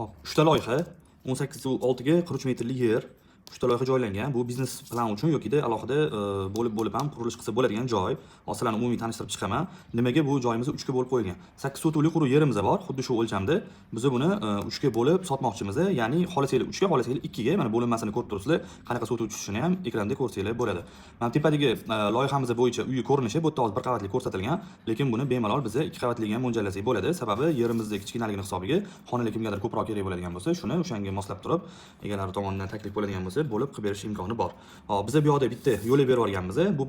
Hop, 3 ta loyiha 18/6 ga 43 metrlik yer. 3 ta loyiha joylangan. Bu biznes plan uchun yoki-da alohida bo'lib ham qurilish qilsa bo'ladigan joy. Hozir sizlarni umumiy tanishtirib chiqaman. Nimaga bu joyimizni 3 ga bo'lib qo'yilgan? 8 sotuvlik quruq yerimiz bor, xuddi shu o'lchamda. Biz buni 3 ga bo'lib sotmoqchimiz. Ya'ni xolasanglar 3 ga, xolasanglar 2 ga. Mana bo'linmasini ko'rib turibsizlar. Qanaqa sotuv tushishini ham ekranda ko'rsanglar bo'ladi. Mana tepadagi loyihamiz bo'yicha uy ko'rinishi bu yerda hozir bir qavatli ko'rsatilgan, lekin buni bemalol biz 2 qavatliga ham mo'ljallasak bo'ladi. Sababi yerimizni kichkinaligini hisobiga xonalar kimgadir ko'proq kerak bo'ladigan bo'lsa, shuni o'shanga moslab turib, egalari tomonidan taklif bo'ladigan bo'lsa, bo'lib qilib berish imkoni bor. Hop, biz bu yoqda bitta yo'l berib yuborganmiz. Bu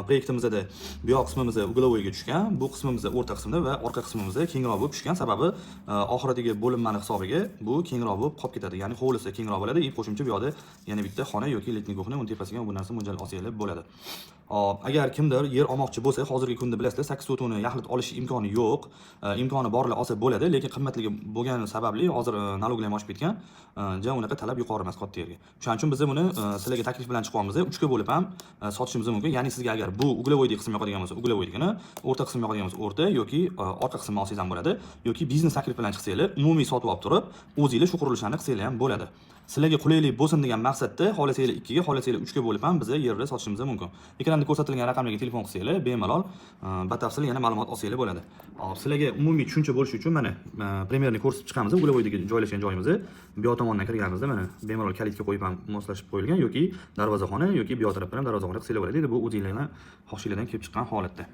proyektimizda bu yoq qismimiz uglovoyga tushgan, bu qismimiz o'rta qismda va orqa qismimiz kengroq bo'lib tushgan. Sababi oxiridagi bo'linmani hisobiga bu kengroq bo'lib qolib ketadi. Ya'ni hovlisi kengroq bo'ladi. Qo'shimcha bu yoqda yana bitta xona yoki letniy kuxna, uni tepasiga bu narsa mo'ljal olsanglar bo'ladi. Hop, agar kimdir yer olmoqchi bo'lsa, hozirgi kunda bilasizlar, 8 sotuvni yaxlit olish imkoni yo'q. Imkoni borlar olsa bo'ladi, lekin qimmatligi bo'lgani sababli hozir naloglar ham oshib ketgan. Ja unaqa talab yuqori emas katta yerga. Shuning uchun biz buni sizlarga taklif bilan chiqyapmiz. 3 ga bo'lib ham sotishimiz mumkin. Ya'ni sizga agar bu uglovoydagi qism yoqadigan bo'lsa, uglovoydigini, o'rta qism yoqadigan bo'lsa, o'rta yoki orqa qismni olsangiz ham bo'ladi. Yoki biznes taklif bilan chiqsanglar, umumiy sotib olib turib, o'zingizlar shu qurilishlarni qilsanglar ham bo'ladi. Sizlarga qulaylik bo'lsin degan maqsadda xolasanglar 2 ga, xolasanglar 3 ga bo'lib ham biz yerda sotishimiz mumkin. Ekranda ko'rsatilgan raqamlarga telefon qilsanglar, bemalol batafsil yana ma'lumot olsanglar bo'ladi. Hop, sizlarga umumiy tushuncha bo'lishi uchun mana primerni ko'rsatib chiqamiz. Uglovoydagi joylashgan joyimiz. Bu yoq tomondan kirganimizda mana bemalol kalitga qo'yib ham moslashib qo'yilgan yoki darvozaxona yoki bu yoq tarafdan ham darvozaxona qilsanglar bo'ladi. Bu o'zingizlarning xohishingizdan kelib chiqqan holatda.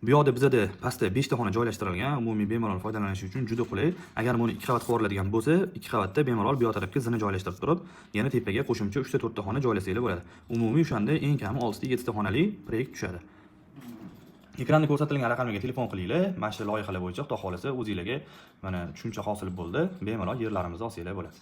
Bu yoqda bizda pastda 5 ta xona joylashtirilgan, umumiy bemalol foydalanish uchun juda qulay. Agar buni 2 qavat qilib bo'lsa, 2 qavatda bemalol bu yoq tarafga zina joylashtirib turib, yana tepaga qo'shimcha 3 ta 4 ta xona joylasanglar bo'ladi. Umumiy o'shanda eng kami 6 ta 7 ta xonali proyekt tushadi. Ekranda ko'rsatilgan raqamlarga telefon qilinglar. Mana shu loyihalar bo'yicha xudo xolasa o'zingizlarga mana tushuncha hosil bo'ldi. Bemalol yerlarimizni olsanglar bo'ladi.